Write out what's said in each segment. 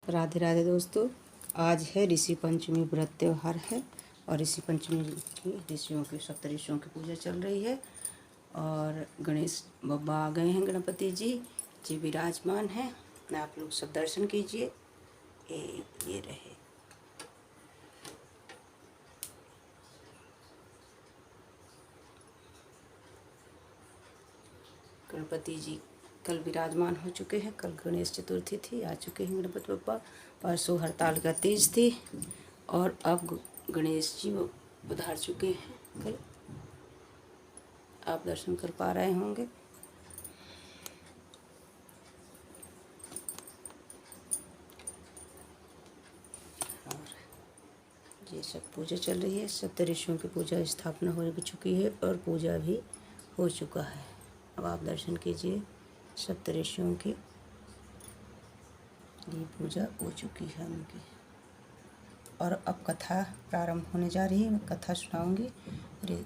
राधे राधे दोस्तों। आज है ऋषि पंचमी व्रत त्यौहार है और ऋषि पंचमी की ऋषियों की सप्तऋषियों की पूजा चल रही है और गणेश बब्बा आ गए हैं। गणपति जी विराजमान हैं। आप लोग सब दर्शन कीजिए। ये रहे गणपति जी कल विराजमान हो चुके हैं। कल गणेश चतुर्थी थी, आ चुके हैं गणपति बप्पा। परसों हड़ताल का तीज थी और अब गणेश जी पधार चुके हैं। कल आप दर्शन कर पा रहे होंगे। और ये सब पूजा चल रही है। सप्तऋषियों की पूजा स्थापना हो चुकी है और पूजा भी हो चुका है। अब आप दर्शन कीजिए। सप्तऋषियों की ये पूजा हो चुकी है उनकी और अब कथा प्रारंभ होने जा रही है। मैं कथा सुनाऊंगी।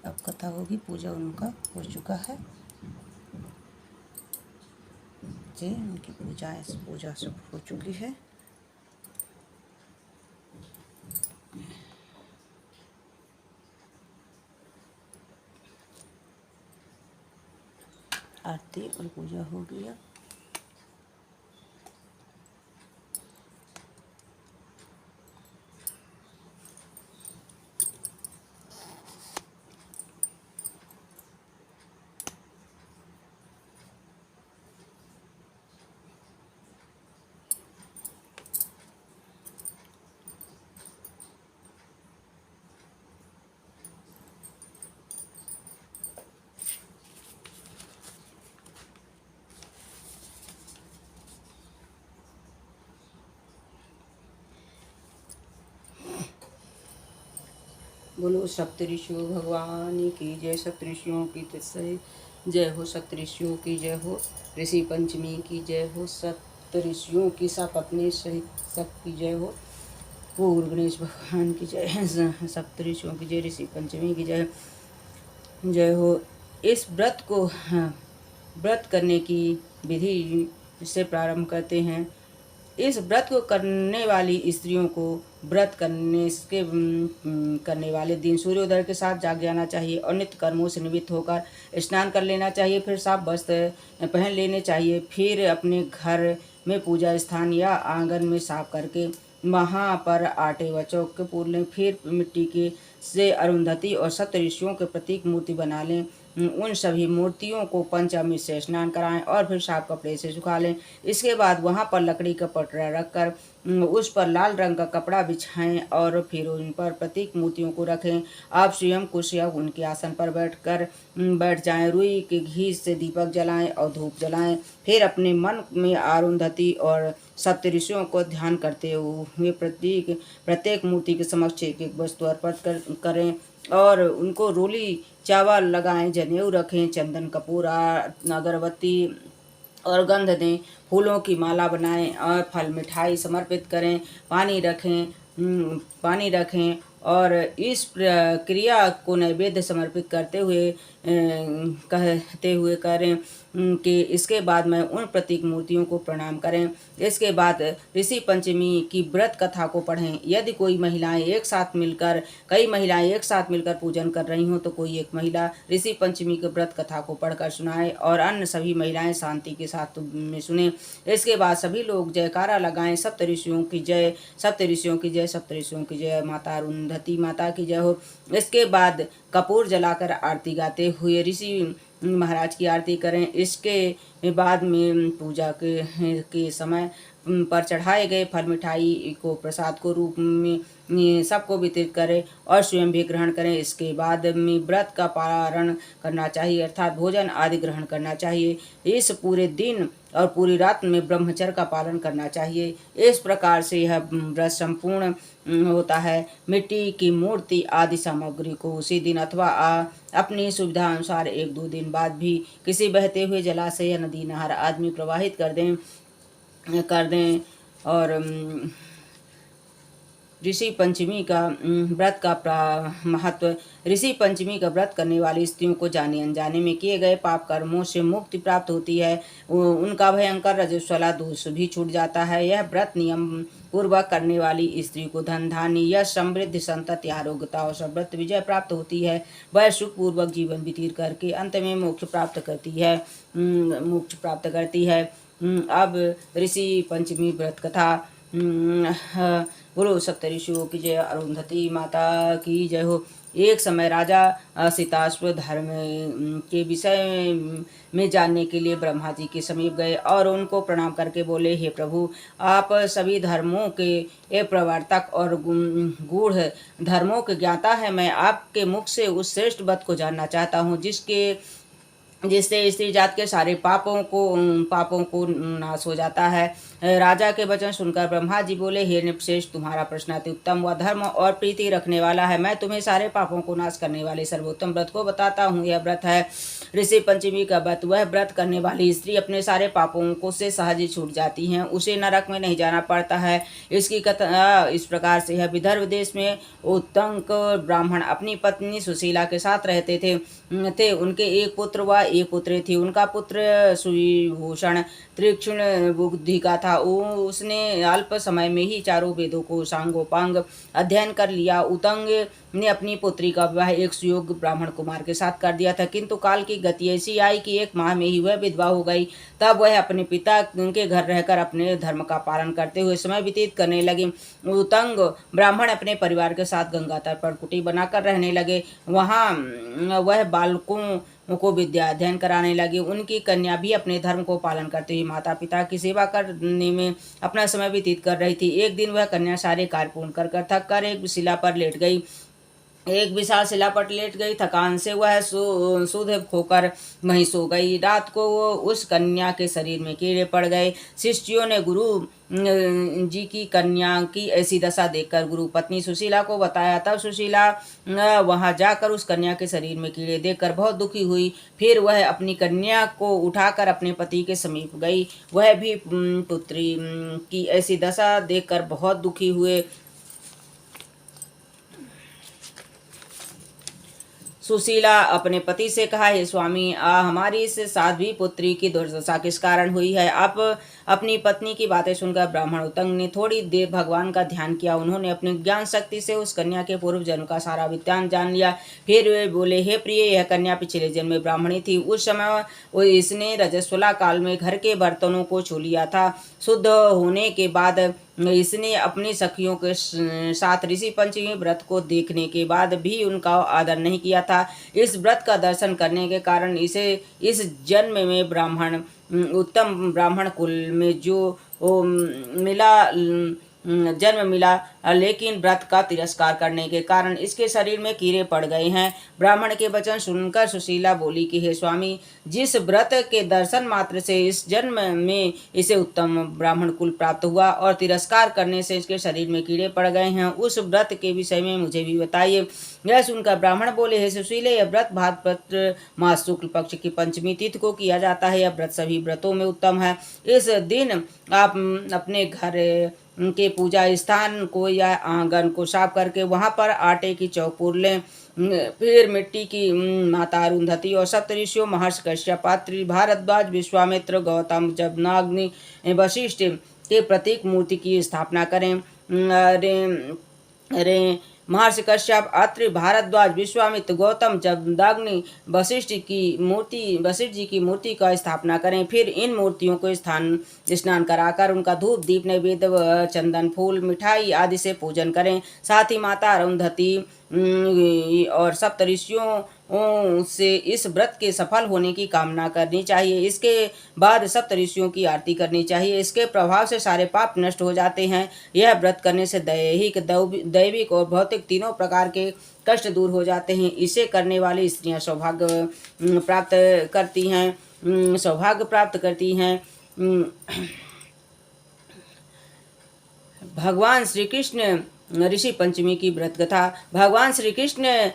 अब कथा होगी। पूजा उनका हो चुका है। जी उनकी पूजा सब हो चुकी है। आरती और पूजा हो गया। बोलो सप्तऋषियों भगवान की जय। सप्तऋषियों की जय हो। सप्तऋषियों की जय हो। ऋषि पंचमी की जय हो। सप्तऋषियों की सपत्नी सहित सबकी जय हो। पूर्व गणेश भगवान की जय। सप्तऋषियों की जय। ऋषि पंचमी की जय हो। इस व्रत को व्रत करने की विधि से प्रारंभ करते हैं। इस व्रत को करने वाली स्त्रियों को व्रत करने वाले दिन सूर्योदय के साथ जाग जाना चाहिए और नित्य कर्मों से निवृत्त होकर स्नान कर लेना चाहिए। फिर साफ वस्त्र पहन लेने चाहिए। फिर अपने घर में पूजा स्थान या आंगन में साफ करके वहाँ पर आटे व चौक पूर लें। फिर मिट्टी के से अरुंधति और सप्तऋषियों के प्रतीक मूर्ति बना लें। उन सभी मूर्तियों को पंचामृत से स्नान कराएं और फिर साफ कपड़े से सुखा लें। इसके बाद वहाँ पर लकड़ी का पटरा रखकर उस पर लाल रंग का कपड़ा बिछाएं और फिर उन पर प्रतीक मूर्तियों को रखें। आप स्वयं कुछ या उनके आसन पर बैठ जाएं। रुई के घी से दीपक जलाएं और धूप जलाएं। फिर अपने मन में अरुंधति और सप्तऋषियों को ध्यान करते हुए प्रत्येक मूर्ति के समक्ष एक एक वस्तु अर्पित करें और उनको रोली चावल लगाएं, जनेऊ रखें, चंदन कपूर अगरबत्ती और गंध दें। फूलों की माला बनाएं और फल मिठाई समर्पित करें। पानी रखें और इस क्रिया को नैवेद्य समर्पित कहते हुए करें कि इसके बाद में उन प्रतीक मूर्तियों को प्रणाम करें। इसके बाद ऋषि पंचमी की व्रत कथा को पढ़ें। यदि कई महिलाएं एक साथ मिलकर पूजन कर रही हों तो कोई एक महिला ऋषि पंचमी के व्रत कथा को पढ़कर सुनाए और अन्य सभी महिलाएं शांति के साथ में सुने। इसके बाद सभी लोग जयकारा लगाएं। सप्तऋषियों की जय। सप्तऋषियों की जय। सप्तऋषियों की जय। माता अरुंधति माता की जय हो। इसके बाद कपूर जलाकर आरती गाते हुए ऋषि महाराज की आरती करें। इसके बाद में पूजा के समय पर चढ़ाए गए फल मिठाई को प्रसाद को रूप में सबको वितरित करें और स्वयं भी ग्रहण करें। इसके बाद में व्रत का पारण करना चाहिए अर्थात भोजन आदि ग्रहण करना चाहिए। इस पूरे दिन और पूरी रात में ब्रह्मचर्य का पालन करना चाहिए। इस प्रकार से यह व्रत संपूर्ण होता है। मिट्टी की मूर्ति आदि सामग्री को उसी दिन अथवा अपनी सुविधा अनुसार 1-2 दिन बाद भी किसी बहते हुए जलाशय या नदी नहर आदि में प्रवाहित कर दें और ऋषि पंचमी का व्रत का महत्व। ऋषि पंचमी का व्रत करने वाली स्त्रियों को जाने अनजाने में किए गए पाप कर्मों से मुक्ति प्राप्त होती है। उनका भयंकर रजस्वला दोष भी छूट जाता है। यह व्रत नियम पूर्वक करने वाली स्त्री को धन धान्य यश समृद्धि संतति आरोग्यता और समृद्ध विजय प्राप्त होती है। वह सुखपूर्वक जीवन व्यतीत करके अंत में मोक्ष प्राप्त करती है। अब ऋषि पंचमी व्रत कथा। बोलो सप्तऋषियों की जय, अरुंधति माता की जय हो। एक समय राजा सीताश्व धर्म के विषय में जानने के लिए ब्रह्मा जी के समीप गए और उनको प्रणाम करके बोले, हे प्रभु, आप सभी धर्मों के प्रवर्तक और गूढ़ धर्मों के ज्ञाता है। मैं आपके मुख से उस श्रेष्ठ व्रत को जानना चाहता हूँ जिससे स्त्री जात के सारे पापों को नाश हो जाता है। राजा के वचन सुनकर ब्रह्मा जी बोले, हे नृपश्रेष्ठ, तुम्हारा प्रश्न अति उत्तम व धर्म और प्रीति रखने वाला है। मैं तुम्हें सारे पापों को नाश करने वाले सर्वोत्तम व्रत को बताता हूँ। यह व्रत है ऋषि पंचमी का व्रत। वह व्रत करने वाली स्त्री अपने सारे पापों को से सहज ही छूट जाती हैं। उसे नरक में नहीं जाना पड़ता है। इसकी कथा इस प्रकार से है। विदर्भ देश में उत्तंक ब्राह्मण अपनी पत्नी सुशीला के साथ रहते थे। उनके एक पुत्र व एक पुत्री थी। उनका पुत्र सुविभूषण तीक्ष्ण बुद्धि का था। उसने अल्प समय में ही चारों वेदों को सांगोपांग अध्ययन कर लिया। उतंग ने अपनी पुत्री का विवाह एक सुयोग्य ब्राह्मण कुमार के साथ कर दिया था, किंतु काल की गति ऐसी आई कि 1 माह में ही वह विधवा हो गई। तब वह अपने पिता के घर रहकर अपने धर्म का पालन करते हुए समय व्यतीत करने लगी। उतंग ब्राह्मण अपने परिवार के साथ गंगा तट पर कुटी बनाकर रहने लगे। वहाँ वह बालकों को विद्या अध्ययन कराने लगे। उनकी कन्या भी अपने धर्म को पालन करते हुए माता पिता की सेवा करने में अपना समय व्यतीत कर रही थी। एक दिन वह कन्या सारे कार्य पूर्ण कर थक कर एक शिला पर लेट गई। एक विशाल शिला पर लेट गई। थकान से वह सुध खोकर वहीं सो गई। रात को वो उस कन्या के शरीर में कीड़े पड़ गए। शिष्यों ने गुरु जी की कन्या की ऐसी दशा देखकर गुरु पत्नी सुशीला को बताया। तब सुशीला वहां जाकर उस कन्या के शरीर में कीड़े देखकर बहुत दुखी हुई। फिर वह अपनी कन्या को उठाकर अपने पति के समीप गई। वह भी पुत्री की ऐसी दशा देखकर बहुत दुखी हुए। सुशीला अपने पति से कहा, हे स्वामी, हमारी इस साध्वी पुत्री की दुर्दशा किस कारण हुई है? आप अपनी पत्नी की बातें सुनकर ब्राह्मण उतंग ने थोड़ी देर भगवान का ध्यान किया। उन्होंने अपनी ज्ञान शक्ति से उस कन्या के पूर्व जन्म का सारा वृत्तांत जान लिया। फिर वे बोले, हे प्रिय, यह कन्या पिछले जन्म में ब्राह्मणी थी। उस समय इसने रजस्वला काल में घर के बर्तनों को छू लिया था। शुद्ध होने के बाद इसने अपनी सखियों के साथ ऋषि पंचमी व्रत को देखने के बाद भी उनका आदर नहीं किया था। इस व्रत का दर्शन करने के कारण इसे इस जन्म में उत्तम ब्राह्मण कुल में जो जन्म मिला, लेकिन व्रत का तिरस्कार करने के कारण इसके शरीर में कीड़े पड़ गए हैं। ब्राह्मण के वचन सुनकर सुशीला बोली कि हे स्वामी, जिस व्रत के दर्शन मात्र से इस जन्म में इसे उत्तम ब्राह्मण कुल प्राप्त हुआ और तिरस्कार करने से इसके शरीर में कीड़े पड़ गए हैं, उस व्रत के विषय में मुझे भी बताइए। यह सुनकर ब्राह्मण बोले, हे सुशीले, यह व्रत भाद्रपद मास शुक्ल पक्ष की पंचमी तिथि को किया जाता है। यह व्रत सभी व्रतों में उत्तम है। इस दिन आप अपने घर के पूजा स्थान को या आंगन को साफ करके वहां पर आटे की चौपूर लें। फिर मिट्टी की माता अरुंधति और सप्तऋषियों महर्षि कश्यप, अत्रि, भारद्वाज, विश्वामित्र, गौतम, जमदग्नि, वशिष्ठ के प्रतीक मूर्ति की स्थापना करें। महर्षि कश्यप, अत्रि, भारद्वाज, विश्वामित्र, गौतम, जमदग्नि, वशिष्ठ जी की मूर्ति का स्थापना करें। फिर इन मूर्तियों को स्नान कराकर उनका धूप दीप नैवेद्य चंदन फूल मिठाई आदि से पूजन करें। साथ ही माता अरुंधति और सप्तऋषियों से इस व्रत के सफल होने की कामना करनी चाहिए। इसके बाद सप्तऋषियों की आरती करनी चाहिए। इसके प्रभाव से सारे पाप नष्ट हो जाते हैं। यह व्रत करने से दैहिक, दैविक और भौतिक तीनों प्रकार के कष्ट दूर हो जाते हैं। इसे करने वाली स्त्रियां सौभाग्य प्राप्त करती हैं। भगवान श्री कृष्ण ऋषि पंचमी की व्रत कथा। भगवान श्री कृष्ण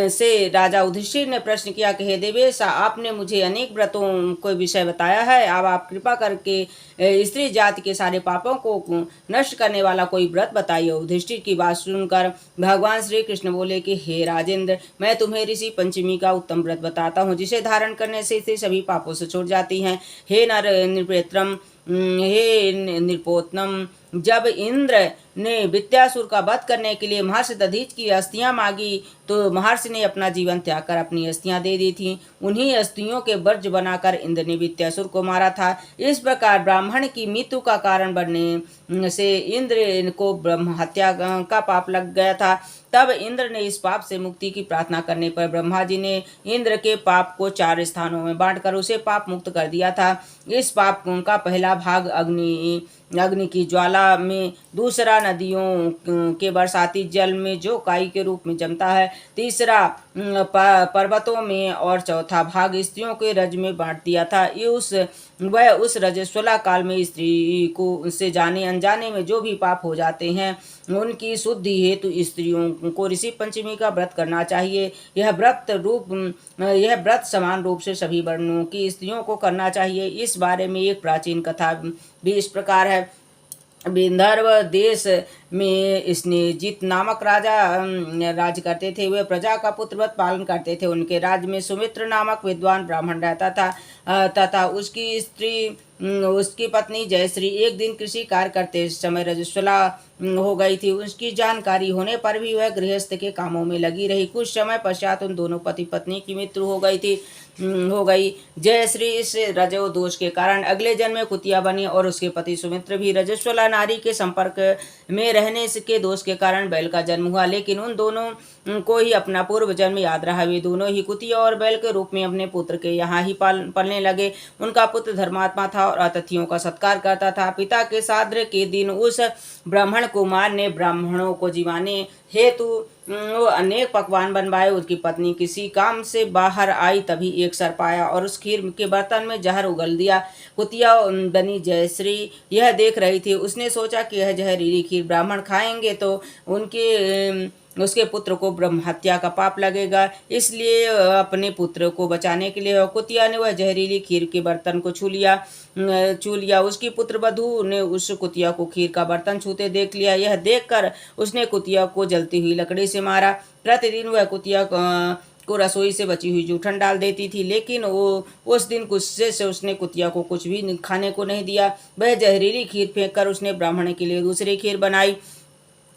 से राजा युधिष्ठिर ने प्रश्न किया कि हे देवेश, आपने मुझे अनेक व्रतों को विषय बताया है, अब आप कृपा करके स्त्री जाति के सारे पापों को नष्ट करने वाला कोई व्रत बताइए। युधिष्ठिर की बात सुनकर भगवान श्री कृष्ण बोले कि हे राजेंद्र, मैं तुम्हें ऋषि पंचमी का उत्तम व्रत बताता हूँ, जिसे धारण करने से सभी पापों से छूट जाती हैं। हे नर निपेत्रम, हे निरपोतनम, जब इंद्र ने वित्तासुर का वध करने के लिए महर्षि दधीच की अस्थियां मांगी तो महर्षि ने अपना जीवन त्याग कर अपनी अस्थियां दे दी थीं। उन्हीं अस्थियों के वर्ज बनाकर इंद्र ने वित्तासुर को मारा था। इस प्रकार ब्राह्मण की मृत्यु का कारण बनने से इंद्र को ब्रह्म हत्या का पाप लग गया था। तब इंद्र ने इस पाप से मुक्ति की प्रार्थना करने पर ब्रह्मा जी ने इंद्र के पाप को 4 स्थानों में बांटकर उसे पाप मुक्त कर दिया था। इस पाप का पहला भाग अग्नि की ज्वाला में, दूसरा नदियों के बरसाती जल में जो काई के रूप में जमता है, तीसरा पर्वतों में और चौथा भाग स्त्रियों के रज में बांट दिया था। वह उस रजस्वला काल में स्त्री को से जाने अनजाने में जो भी पाप हो जाते हैं उनकी शुद्धि हेतु स्त्रियों को ऋषि पंचमी का व्रत करना चाहिए। यह व्रत समान रूप से सभी वर्णों की स्त्रियों को करना चाहिए। इस बारे में एक प्राचीन कथा भी इस प्रकार है। विदर्भ देश में स्नेजित नामक राजा राज करते थे। वे प्रजा का पुत्रवत पालन करते थे। उनके राज्य में सुमित्र नामक विद्वान ब्राह्मण रहता था तथा उसकी पत्नी जयश्री एक दिन कृषि कार्य करते समय रजस्वला हो गई थी। उसकी जानकारी होने पर भी वह गृहस्थ के कामों में लगी रही। कुछ समय पश्चात उन दोनों पति पत्नी की मृत्यु हो गई। जयश्री इस रजो दोष के कारण अगले जन्म में कुतिया बनी और उसके पति सुमित्र भी रजस्वला नारी के संपर्क में रहने के दोष के कारण बैल का जन्म हुआ। लेकिन उन दोनों को ही अपना पूर्व जन्म याद रहा। वे दोनों ही कुतिया और बैल के रूप में अपने पुत्र के यहाँ ही पलने लगे। उनका पुत्र धर्मात्मा था और अतिथियों का सत्कार करता था। पिता के श्राद्ध के दिन उस ब्राह्मण कुमार ने ब्राह्मणों को जिवाने हेतु अनेक पकवान बनवाए। उसकी पत्नी किसी काम से बाहर आई, तभी एक सर्प आया और उस खीर के बर्तन में जहर उगल दिया। कुतिया बनी जयश्री यह देख रही थी। उसने सोचा कि यह जहरीली खीर ब्राह्मण खाएंगे तो उसके पुत्र को ब्रह्म हत्या का पाप लगेगा। इसलिए अपने पुत्र को बचाने के लिए कुतिया ने वह जहरीली खीर के बर्तन को छू लिया। उसकी पुत्र वधू ने उस कुतिया को खीर का बर्तन छूते देख लिया। यह देखकर उसने कुतिया को जलती हुई लकड़ी से मारा। प्रतिदिन वह कुतिया को रसोई से बची हुई जूठन डाल देती थी, लेकिन उस दिन गुस्से से उसने कुतिया को कुछ भी खाने को नहीं दिया। वह जहरीली खीर फेंककर उसने ब्राह्मण के लिए दूसरी खीर बनाई।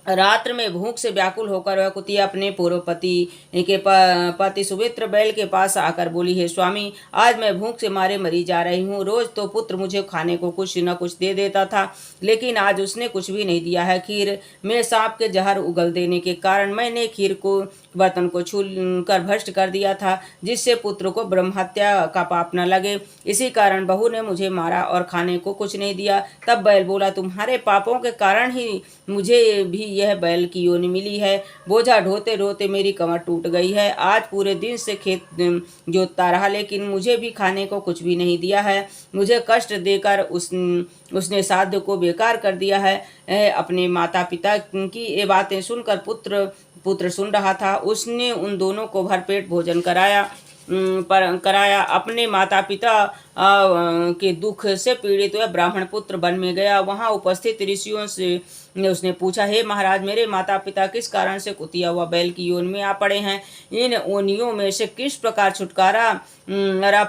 रात्र में भूख से व्याकुल होकर वह कुतिया अपने पूर्व पति सुमित्र बैल के पास आकर बोली, हे स्वामी, आज मैं भूख से मारे मरी जा रही हूँ। रोज तो पुत्र मुझे खाने को कुछ न कुछ दे देता था, लेकिन आज उसने कुछ भी नहीं दिया है। खीर में सांप के जहर उगल देने के कारण मैंने खीर को बर्तन को छू कर भ्रष्ट कर दिया था, जिससे पुत्र को ब्रह्म हत्या का पाप न लगे। इसी कारण बहू ने मुझे मारा और खाने को कुछ नहीं दिया। तब बैल बोला, तुम्हारे पापों के कारण ही मुझे भी यह बैल की योनि मिली है। बोझा ढोते ढोते मेरी कमर टूट गई है। आज पूरे दिन से खेत जोतता रहा, लेकिन मुझे भी खाने को कुछ भी नहीं दिया है। मुझे कष्ट देकर उसने श्राद्ध को बेकार कर दिया है। अपने माता पिता की ये बातें सुनकर पुत्र सुन रहा था। उसने उन दोनों को भरपेट भोजन कराया। अपने माता पिता के दुख से पीड़ित हुआ ब्राह्मण पुत्र वन में गया। वहां उपस्थित ऋषियों से उसने पूछा, हे महाराज, मेरे माता पिता किस कारण से कुतिया हुआ बैल की योनि में आ पड़े हैं? इन योनियों में से किस प्रकार छुटकारा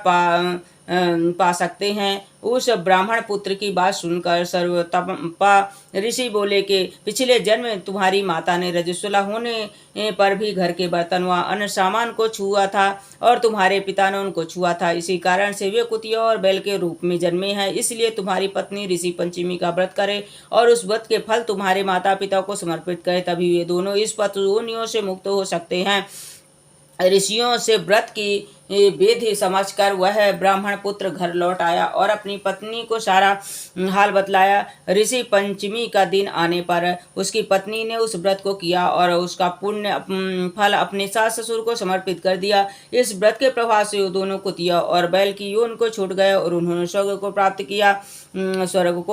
पा सकते हैं? उस ब्राह्मण पुत्र की बात सुनकर सर्वतपा ऋषि बोले कि पिछले जन्म में तुम्हारी माता ने रजस्वला होने पर भी घर के बर्तन व अन्य सामान को छुआ था और तुम्हारे पिता ने उनको छुआ था। इसी कारण से वे कुतिया और बैल के रूप में जन्मे हैं। इसलिए तुम्हारी पत्नी ऋषि पंचमी का व्रत करे और उस व्रत के फल तुम्हारे माता पिता को समर्पित करे, तभी वे दोनों इस पशु योनियों से मुक्त हो सकते हैं। ऋषियों से व्रत की विधि समझकर वह ब्राह्मण पुत्र घर लौट आया और अपनी पत्नी को सारा हाल बतलाया। ऋषि पंचमी का दिन आने पर उसकी पत्नी ने उस व्रत को किया और उसका पुण्य फल अपने सास ससुर को समर्पित कर दिया। इस व्रत के प्रभाव से वो दोनों कुतिया और बैल की योन को छूट गए और उन्होंने स्वर्ग को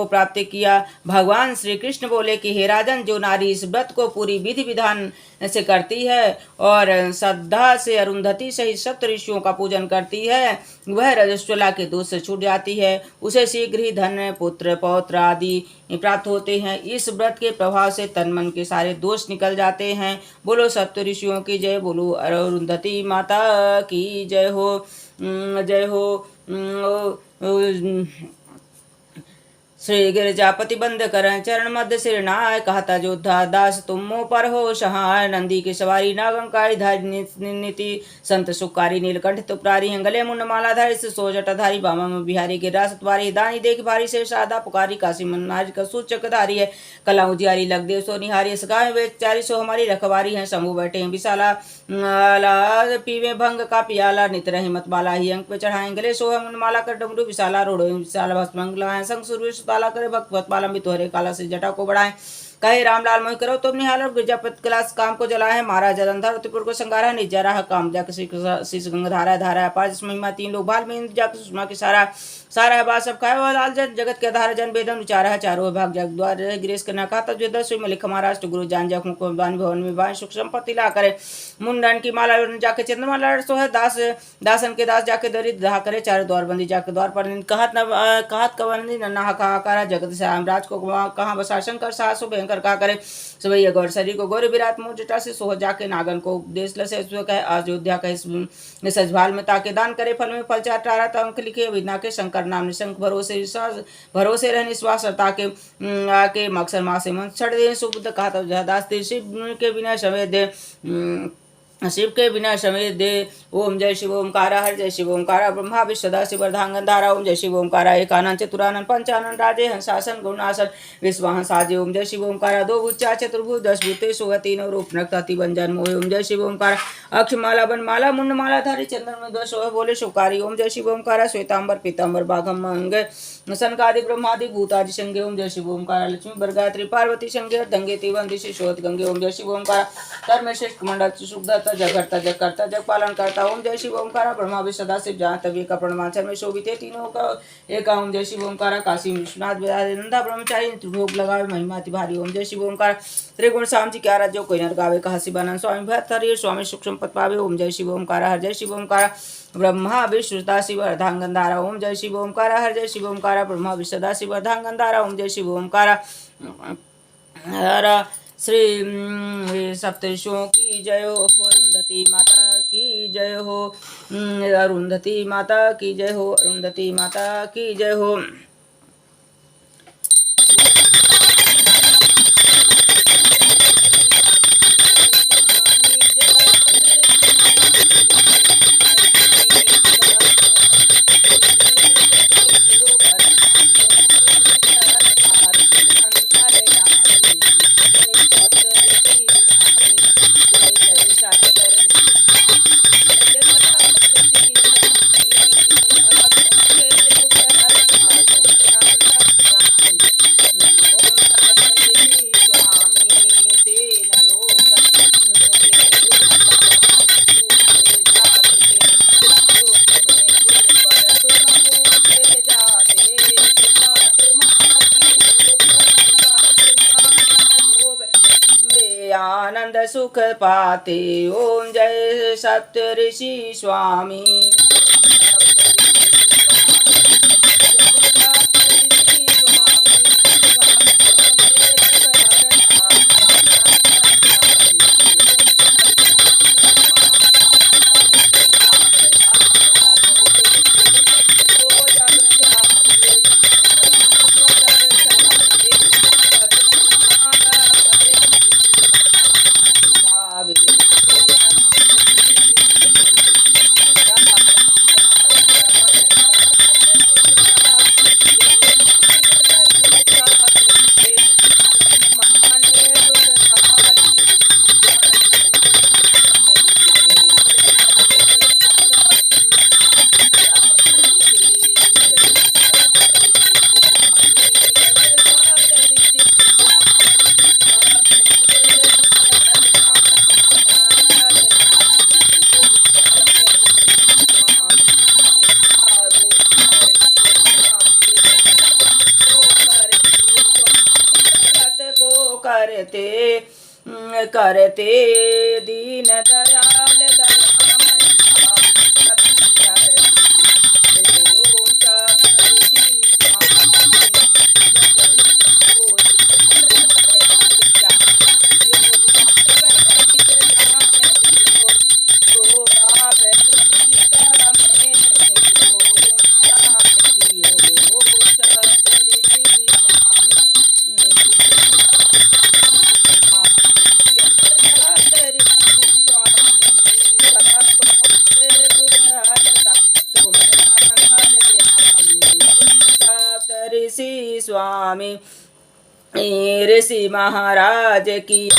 प्राप्त किया। भगवान श्री कृष्ण बोले कि हे राजन, जो नारी इस व्रत को पूरी विधि विधान से करती है और श्रद्धा से अरुंधति सहित सप्त ऋषियों का पूजन करती है, वह रजस्वला के दोष से छूट जाती है। उसे शीघ्र ही धन, पुत्र, पौत्र आदि प्राप्त होते हैं। इस व्रत के प्रभाव से तन मन के सारे दोष निकल जाते हैं। बोलो सप्त ऋषियों की जय, बोलो अरुंधति माता की जय हो। जय हो। श्री गिरजापति बंद कर चरण मध्य सिर नाय, कहता जोधा दास तुम मोह पर हो सहाय। नंदी की सवारी नागंकारी धारी नीति, संत सुखकारी नीलकंठ तुपरारी हैं। गले मुंड मालाधारी सो जटाधारी, बामा में बिहारी गिरा सतवारी। दानी देख भारी से शादा पुकारी, काशी मन नाज का सूचकधारी है। कला उजियारी लग देव सो निहारी, सगाए बेचारी सो हमारी रखवारी है। शंभु बैठे हैं विशाला पीवे भंग का पियाला, नित रहे मत बाला ही अंक पे चढ़ाए। गले सोह मुंड माला कर डमरू विशाला, रोड़ो विशाला भस्मंगला संग सूर्य काला करे भक्त पालम तोहरे काला से जटा को बढ़ाए। कहे रामलाल मोहि करो तुम निहाल, गिरजापत क्लास काम को जलाए। महाराज जलंधर त्रिपुर को संगारा, निजा रहा काम जाके शीश गंगा धारा धारा पार महिमा। तीन लोग बाल में जाके सुषमा के सारा सारा बात सब खाए। और लाल जन जगत के आधार जन वेदन विचार है। चारों भाग जग द्वार गिरीश के न खाता जो दस में लिखा महाराष्ट्र गुरु जान जख भवन में बान सुख संपत्ति ला करे। मुंडन की माला जाके चंद्रमा लड़ सो है। दास दासन के दास जाके दरिद्र दहा करे। चारों द्वार बंदी जाके द्वार पर कहत कवंदी नन्हा हाहाकारा। जगत से रामराज को कहाँ बसा शंकर सासु भयंकर का करे। सवैया गौर शरीर को गौर विराट मोह जटा से सोह जाके नागन को उपदेश लसे। कहे अयोध्या कहे सजभाल में ताके दान करे। फल में फल चार टारा अंक लिखे विना के शंकर नाम निशंक भरोसे रहने विश्वास ताके आके मक्सर माँ से मन छड़ दे। सुबुद्ध कहा दास शिव के बिना सवेद शिव के बिना समेत दे। ओम जय शिव ओमकारा, हर जय शिव ओमकारा। ब्रह्मा विश्वदा शिवर्धांगंधारा। ओम जय शिव ओमकारा, एकानन चतुरानन पंचानन राजे हंसासन गुणासन विश्वाहन साजे। ओम जय शिव ओमकारा, दो भुज चार चतुर्भुज दस भूते सोह तीनों रूप नक्ति बंजन मोहे। ओम जय शिव ओमकारा, अक्षमाला बन माला मुंड माला धारी चंद्र में दो सोह बोले शुकारी। ओम जय शिव ओमकारा, श्वेतांबर पीतांबर बाघम अंग सनकादि ब्रह्मादि भूतादि संगे। ओम जय शिव ओमकारा, लक्ष्मी बरगात्री पार्वती संगे दंगे तिवंदी शिशोत गंगे। ओम जय शिव ओमकारा, धर्मश्रेष्ठ मंडल सुखदत्ता जगर्ता जग करता जग पालन करता। ओम जय शिव ओमकारा, ब्रह्मा विष्णु सदा शिव जहाँ तभी का प्रणमाचर में शोभित है तीनों का एक। ओम जय शिव ओमकारा, काशी विश्वनाथ नंदा ब्रह्मचारी त्रिभोग लगावे महिमा अति भारी। ओम जय शिव ओमकारा, त्रिगुण शाम जी क्या राज्य कोई नर गावे। कहा शिवानंद स्वामी भक्त हरि स्वामी सुख संपत पावे। ओम जय शिव ओमकारा, हर जय शिव ओमकारा, ब्रह्मा विष्णु सदा शिव अर्धांगंधारा। ओम जय शिव ओमकारा, हर जय शिव ओमकारा, ब्रह्मा विष्णु सदा शिव अर्धांगंधारा। ओम जय शिव ओमकारा, श्री सप्तऋषियों की जय हो। अरुंधति माता की जय हो। अरुंधति माता की जय हो। अरुंधति माता की जय हो। आनंद सुख पाते। ओम जय सप्तऋषि स्वामी। करते करते दीन दयाल दयामय सभी हरति। ओम सप्तऋषि ऋषि स्वामी ऋषि महाराज की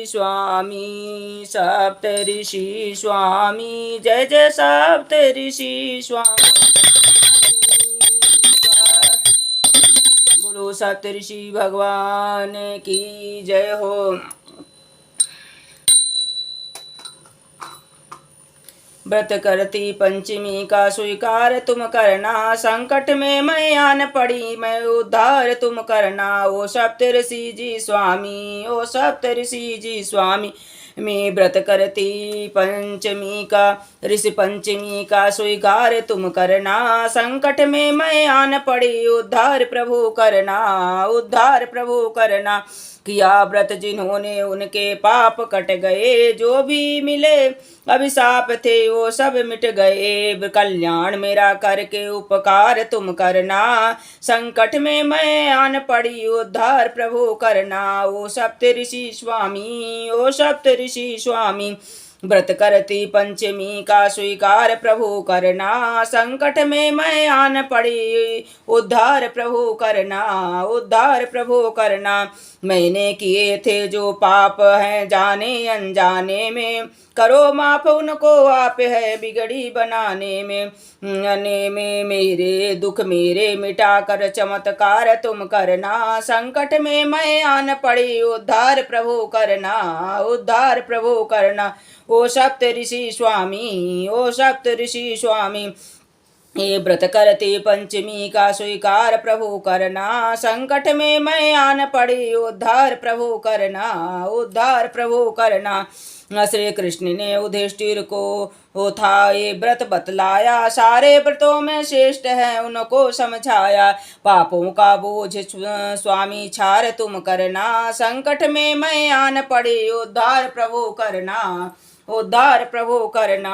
स्वामी सप्तऋषि स्वामी जय जय सप्तऋषि स्वामी। बोलो सप्तऋषि भगवान की जय हो। व्रत करती पंचमी का स्वीकार तुम करना, संकट में मैं आन पड़ी मैं उद्धार तुम करना। ओ सप्तऋषि जी स्वामी, ओ सप्तऋषि जी स्वामी, मैं व्रत करती पंचमी का ऋषि पंचमी का स्वीकार तुम करना, संकट में मैं आन पड़ी उद्धार प्रभु करना, उद्धार प्रभु करना। किया व्रत जिन्होंने उनके पाप कट गए, जो भी मिले अभिशाप थे वो सब मिट गए। कल्याण मेरा करके उपकार तुम करना, संकट में मैं आन पड़ी उद्धार प्रभु करना। ओ सप्तऋषि स्वामी, ओ सप्तऋषि स्वामी, व्रत करती पंचमी का स्वीकार प्रभु करना, संकट में मैं आन पड़ी उद्धार प्रभु करना, उद्धार प्रभु करना। मैंने किए थे जो पाप हैं जाने अनजाने में, करो माफ उनको आप है बिगड़ी बनाने में। अने में मेरे दुख मेरे मिटा कर चमत्कार तुम करना, संकट में मैं आन पड़ी उद्धार प्रभु करना, उद्धार प्रभु करना। ओ सप्तऋषि स्वामी, ओ सप्तऋषि स्वामी, ये व्रत करते पंचमी का स्वीकार प्रभु करना, संकट में मैं आन पड़ी उद्धार प्रभु करना, उद्धार प्रभु करना। श्री कृष्ण ने युधिष्ठिर को था ये व्रत बतलाया, सारे व्रतों में श्रेष्ठ है उनको समझाया। पापों का बोझ स्वामी छार तुम करना, संकट में मैं आन पड़ी उद्धार प्रभु करना, उद्धार प्रभु करना।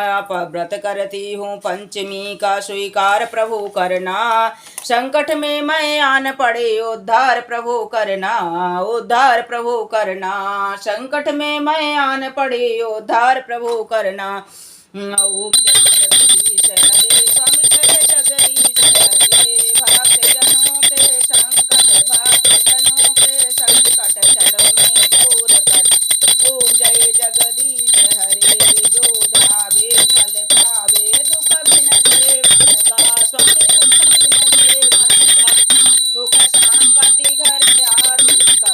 आप व्रत करती हूँ पंचमी का स्वीकार प्रभु करना, संकट में मैं आन पड़े उद्धार प्रभु करना, उद्धार प्रभु करना। संकट में मैं आन पड़े उद्धार प्रभु करना। ओम जगदीश हरे स्वामी जय जगदीश हरे, भक्त जनों के संकट भक्त जनों के संकट क्षण में दूर कर। ओम जय जगदीश हरे, जो धावे फल पावे दुख बिनसे मन का, स्वामी दुख बिनसे मन का, सुख शांति घर आदि का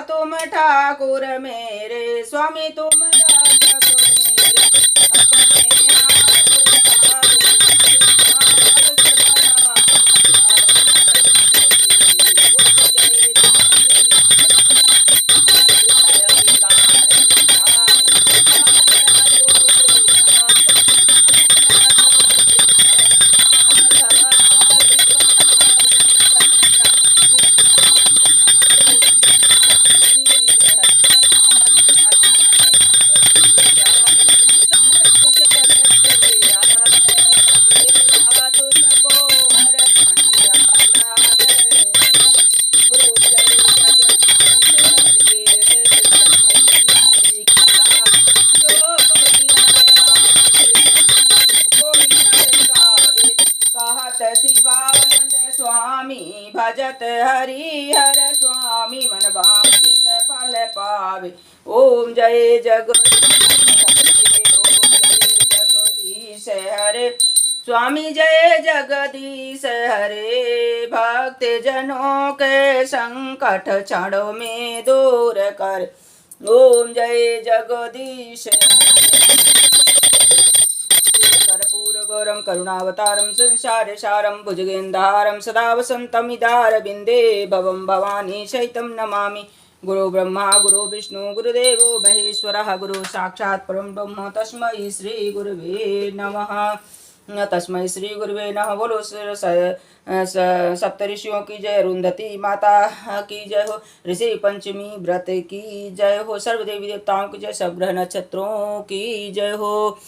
तुम ठाकुर मेरे, स्वामी तुम रक्षक मेरे, अपने हाथ भजत हरिहर स्वामी मन वांछित फल पावे। ओम जय जगदीश हरे स्वामी जय जगदीश हरे। भक्त जनों के संकट क्षणों में दूर कर। ओम जय जगदीश कर्पूरगौरं करुणावतारं संसार सारं भुजगेन्धारं सदा वसन्तमिदारविन्दे भवं भवानी सहितं नमामि। गुरु ब्रह्मा गुरु विष्णु गुरुदेवो महेश्वरः गुरु साक्षात् परं ब्रह्म तस्मै श्री गुरुवे नमः। तस्मै श्री गुरुवे नमः। बोलो सप्तऋषियों की जय, अरुंधति माता की जय हो, ऋषि पंचमी व्रत की जय हो, सर्वदेवी देवताओं की जय, सब ग्रह नक्षत्रों की जय हो,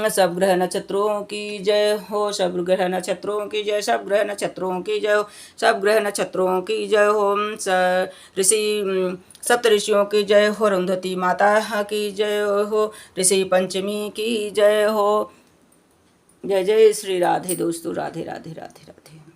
सब ग्रह नक्षत्रों की जय हो, सब ग्रह नक्षत्रों की जय, सब ग्रह नक्षत्रों की जय हो, सब ग्रह नक्षत्रों की जय हो, ऋषि सप्तऋषियों की जय हो, अरुंधति माता की जय हो, ऋषि पंचमी की जय हो। जय जय श्री राधे दोस्तों, राधे राधे राधे राधे।